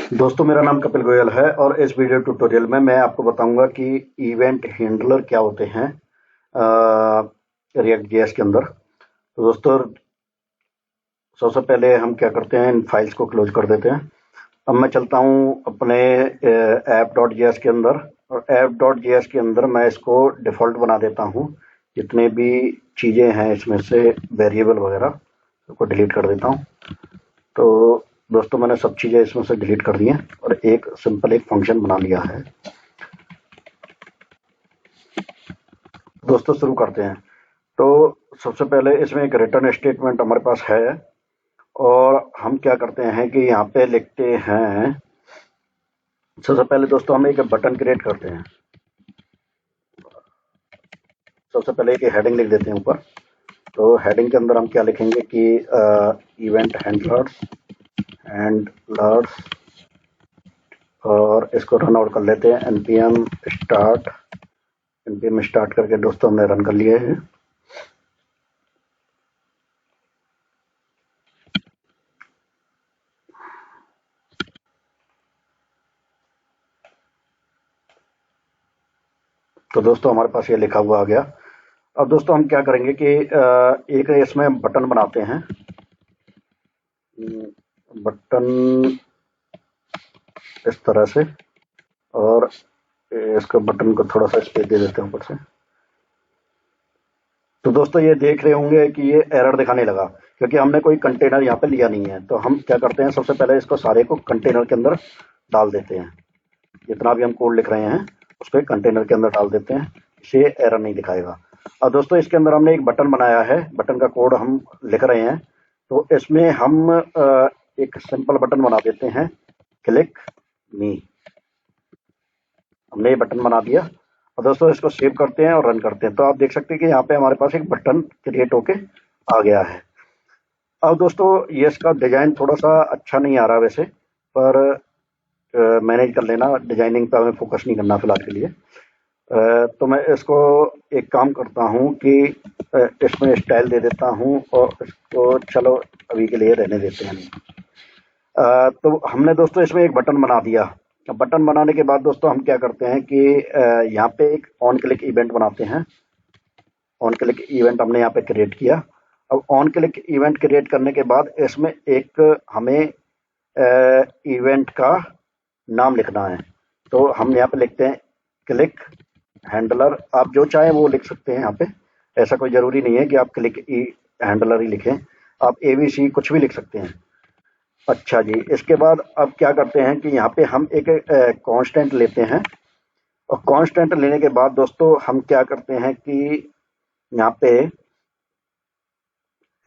दोस्तों, मेरा नाम कपिल गोयल है और इस वीडियो ट्यूटोरियल में मैं आपको बताऊंगा कि इवेंट हैंडलर क्या होते हैं रिएक्ट जेएस के अंदर। तो दोस्तों, सबसे पहले हम क्या करते हैं, इन फाइल्स को क्लोज कर देते हैं। अब मैं चलता हूं अपने ऐप डॉट जेएस के अंदर, और ऐप डॉट जेएस के अंदर मैं इसको डिफ़ॉल्ट बना देता हूं। जितने भी चीज़ें हैं इसमें से वेरिएबल वगैरह को डिलीट कर देता हूं। तो दोस्तों, मैंने सब चीज़ें इसमें से डिलीट कर दी हैं और एक सिंपल एक फंक्शन बना लिया है। दोस्तों, शुरू करते हैं। तो सबसे पहले इसमें एक रिटर्न स्टेटमेंट हमारे पास है, और हम क्या करते हैं कि यहाँ पे लिखते हैं। सबसे पहले दोस्तों हम एक बटन क्रिएट करते हैं। सबसे पहले एक हेडिंग लिख देते हैं ऊपर। तो हेडिंग के अंदर हम क्या लिखेंगे कि इवेंट हैंडलर्स और इसको रन आउट कर लेते हैं। npm स्टार्ट करके दोस्तों हमने रन कर लिए हैं। तो दोस्तों हमारे पास ये लिखा हुआ आ गया। अब दोस्तों हम क्या करेंगे कि एक इसमें बटन बनाते हैं। बटन इस तरह से, और इसको बटन को थोड़ा सा स्पेस दे देते हैं ऊपर से। तो दोस्तों ये देख रहे होंगे कि ये एरर दिखाने लगा, क्योंकि हमने कोई कंटेनर यहाँ पे लिया नहीं है। तो हम क्या करते हैं, सबसे पहले इसको सारे को कंटेनर के अंदर डाल देते हैं। जितना भी हम कोड लिख रहे हैं उसको एक कंटेनर के अंदर डाल देते हैं, इससे एरर नहीं दिखाएगा। अब दोस्तों इसके अंदर हमने एक बटन बनाया है, बटन का कोड हम लिख रहे हैं। तो इसमें हम एक सिंपल बटन बना देते हैं, क्लिक मी। हमने ये बटन बना दिया, और दोस्तों इसको सेव करते हैं और रन करते हैं। तो आप देख सकते हैं कि यहाँ पे हमारे पास एक बटन क्रिएट होके आ गया है। अब दोस्तों ये इसका डिजाइन थोड़ा सा अच्छा नहीं आ रहा वैसे, पर मैनेज कर लेना। डिजाइनिंग पे हमें फोकस नहीं करना फिलहाल के लिए। तो मैं इसको एक काम करता हूँ कि इसमें स्टाइल दे देता हूँ, और इसको चलो अभी के लिए रहने देते हैं। तो हमने दोस्तों इसमें एक बटन बना दिया। बटन बनाने के बाद दोस्तों हम क्या करते हैं कि यहाँ पे एक ऑन क्लिक इवेंट बनाते हैं। ऑन क्लिक इवेंट हमने यहाँ पे क्रिएट किया। अब ऑन क्लिक इवेंट क्रिएट करने के बाद इसमें एक हमें इवेंट का नाम लिखना है। तो हम यहाँ पे लिखते हैं क्लिक हैंडलर। आप जो चाहें वो लिख सकते हैं यहाँ पे, ऐसा कोई ज़रूरी नहीं है कि आप क्लिक हैंडलर ही लिखें। आप ABC कुछ भी लिख सकते हैं। अच्छा जी, इसके बाद अब क्या करते हैं कि यहाँ पे हम एक कांस्टेंट लेते हैं, और कांस्टेंट लेने के बाद दोस्तों हम क्या करते हैं कि यहाँ पे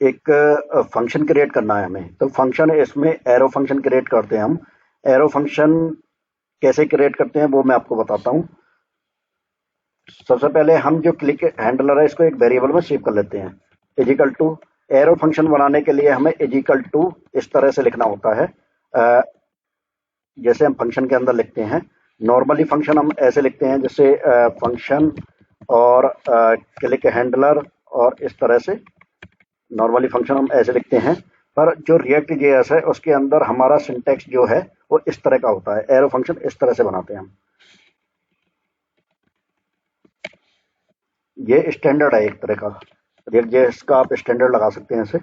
एक फंक्शन क्रिएट करना है हमें। तो फंक्शन, इसमें एरो फंक्शन क्रिएट करते हैं हम। एरो फंक्शन कैसे क्रिएट करते हैं वो मैं आपको बताता हूँ। सबसे पहले हम जो क्लिक हैंडलर है इसको एक वेरिएबल में सेव कर लेते हैं। इजिकल टू एरो फंक्शन बनाने के लिए हमें इजिकल टू इस तरह से लिखना होता है, जैसे हम फंक्शन के अंदर लिखते हैं। नॉर्मली फंक्शन हम ऐसे लिखते हैं, जैसे फंक्शन और क्लिक हैंडलर, और इस तरह से नॉर्मली फंक्शन हम ऐसे लिखते हैं। पर जो रिएक्ट जेएस है उसके अंदर हमारा सिंटैक्स जो है वो इस तरह का होता है। एरो फंक्शन इस तरह से बनाते हैं हम। ये स्टैंडर्ड है एक तरह का, रिएक्ट जेएस का आप स्टैंडर्ड लगा सकते हैं इसे।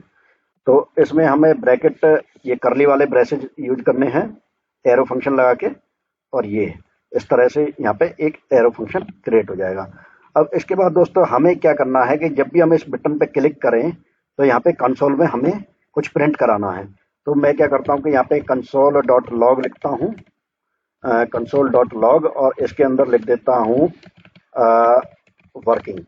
तो इसमें हमें ब्रैकेट, ये करली वाले ब्रेसेज यूज करने हैं एरो फंक्शन लगा के, और ये इस तरह से यहाँ पे एक एरो फंक्शन क्रिएट हो जाएगा। अब इसके बाद दोस्तों हमें क्या करना है कि जब भी हम इस बटन पे क्लिक करें तो यहाँ पे कंसोल में हमें कुछ प्रिंट कराना है। तो मैं क्या करता हूँ कि यहाँ पे console.log लिखता हूँ, console.log, और इसके अंदर लिख देता हूँ वर्किंग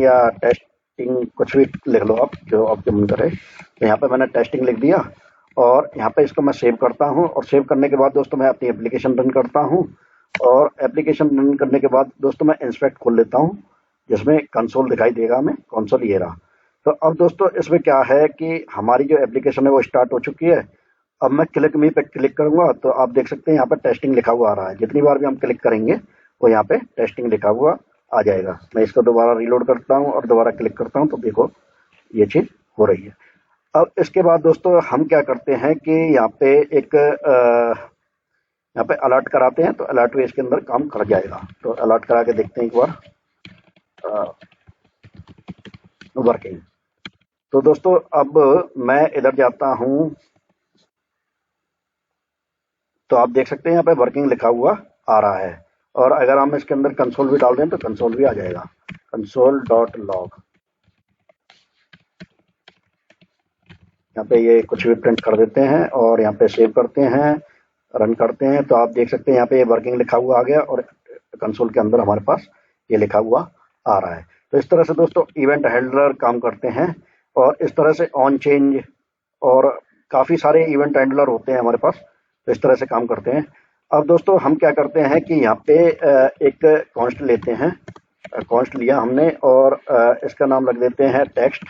या टेस्टिंग, कुछ भी लिख लो आप, जो आपके मन करे। तो यहाँ पे मैंने टेस्टिंग लिख दिया, और यहाँ पे इसको मैं सेव करता हूँ। और सेव करने के बाद दोस्तों मैं अपनी एप्लीकेशन रन करता हूँ, और एप्लीकेशन रन करने के बाद दोस्तों मैं इंस्पेक्ट खोल लेता हूँ, जिसमें कंसोल दिखाई देगा हमें। कंसोल ये रहा। तो अब दोस्तों इसमें क्या है कि हमारी जो एप्लीकेशन है वो स्टार्ट हो चुकी है। अब मैं क्लिक मी पे क्लिक करूंगा तो आप देख सकते हैं यहाँ पर टेस्टिंग लिखा हुआ आ रहा है। जितनी बार भी हम क्लिक करेंगे वो यहाँ पे टेस्टिंग लिखा हुआ आ जाएगा। मैं इसको दोबारा रीलोड करता हूँ और दोबारा क्लिक करता हूँ, तो देखो ये चीज़ हो रही है। अब इसके बाद दोस्तों हम क्या करते हैं कि यहाँ पे एक यहाँ पे अलर्ट कराते हैं, तो अलर्ट भी इसके अंदर काम कर जाएगा। तो अलर्ट करा के देखते हैं एक बार वर्किंग। तो दोस्तों अब मैं इधर जाता हूं, तो आप देख सकते हैं यहाँ पे वर्किंग लिखा हुआ आ रहा है। और अगर हम इसके अंदर कंसोल भी डाल दें तो कंसोल भी आ जाएगा, console.log। यहाँ पे ये कुछ भी प्रिंट कर देते हैं और यहाँ पे सेव करते हैं, रन करते हैं, तो आप देख सकते हैं यहाँ पे ये वर्किंग लिखा हुआ आ गया और कंसोल के अंदर हमारे पास ये लिखा हुआ आ रहा है। तो इस तरह से दोस्तों इवेंट हैंडलर काम करते हैं, और इस तरह से ऑन चेंज और काफ़ी सारे इवेंट हैंडलर होते हैं हमारे पास, तो इस तरह से काम करते हैं। अब दोस्तों हम क्या करते हैं कि यहाँ पे एक कॉन्स्ट लेते हैं, कॉन्स्ट लिया हमने और इसका नाम रख देते हैं टेक्स्ट,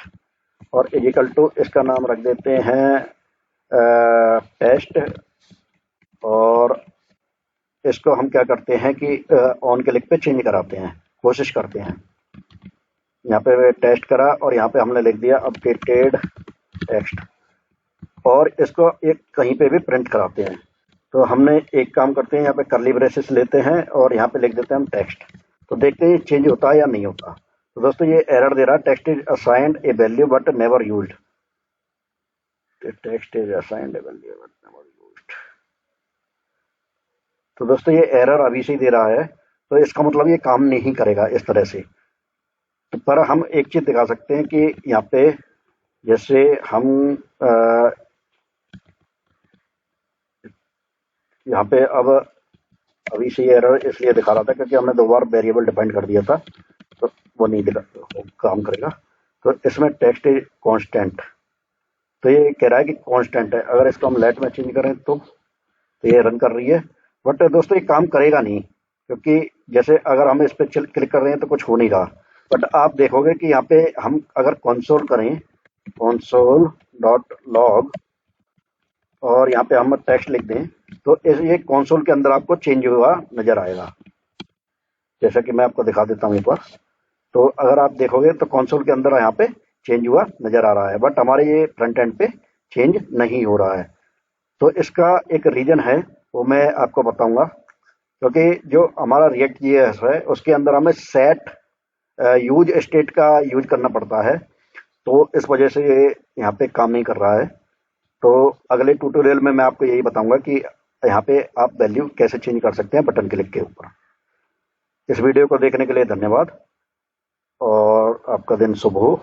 और इजिकल टू इसका नाम रख देते हैं टेस्ट, और इसको हम क्या करते हैं कि ऑन क्लिक पे चेंज कराते हैं, कोशिश करते हैं। यहाँ पे टेस्ट करा और यहाँ पे हमने लिख दिया अपडेटेड टेक्स्ट, और इसको एक कहीं पे भी प्रिंट कराते हैं। तो हमने एक काम करते हैं, यहाँ पे कर्ली ब्रेसेस लेते हैं और यहाँ पे लिख देते हैं हम टेक्स्ट। तो देखते हैं चेंज होता है या नहीं होता। तो दोस्तों ये एरर दे रहा है, text is assigned A value but never used, text is assigned A value but never used. तो दोस्तों ये एरर अभी से ही दे रहा है, तो इसका मतलब ये काम नहीं करेगा इस तरह से। तो पर हम एक चीज दिखा सकते हैं कि यहाँ पे जैसे हम यहाँ पे अब अभी से ये एरर इसलिए दिखा रहा था क्योंकि हमने 2 बार वेरिएबल डिफाइन कर दिया था, तो वो नहीं काम करेगा। तो इसमें टेक्स्ट इज कांस्टेंट, तो ये कह रहा है कि कांस्टेंट है। अगर इसको हम लेट में चेंज करें तो ये रन कर रही है, बट दोस्तों ये काम करेगा नहीं, क्योंकि जैसे अगर हम इस पर क्लिक कर रहे हैं तो कुछ हो नहीं रहा। बट आप देखोगे कि यहाँ पे हम अगर कंसोल करें console.log और यहाँ पे हम टेक्स्ट लिख दें, तो ये कंसोल के अंदर आपको चेंज हुआ नजर आएगा। जैसा कि मैं आपको दिखा देता हूँ एक बार। तो अगर आप देखोगे तो कंसोल के अंदर यहाँ पे चेंज हुआ नजर आ रहा है, बट हमारे ये फ्रंट एंड पे चेंज नहीं हो रहा है। तो इसका एक रीजन है, वो मैं आपको बताऊंगा, क्योंकि जो हमारा रिएक्ट जेएस है उसके अंदर हमें सेट यूज स्टेट का यूज करना पड़ता है, तो इस वजह से ये यहाँ पे काम नहीं कर रहा है। तो अगले ट्यूटोरियल में मैं आपको यही बताऊंगा कि यहाँ पे आप वैल्यू कैसे चेंज कर सकते हैं बटन क्लिक के ऊपर। इस वीडियो को देखने के लिए धन्यवाद और आपका दिन शुभ हो।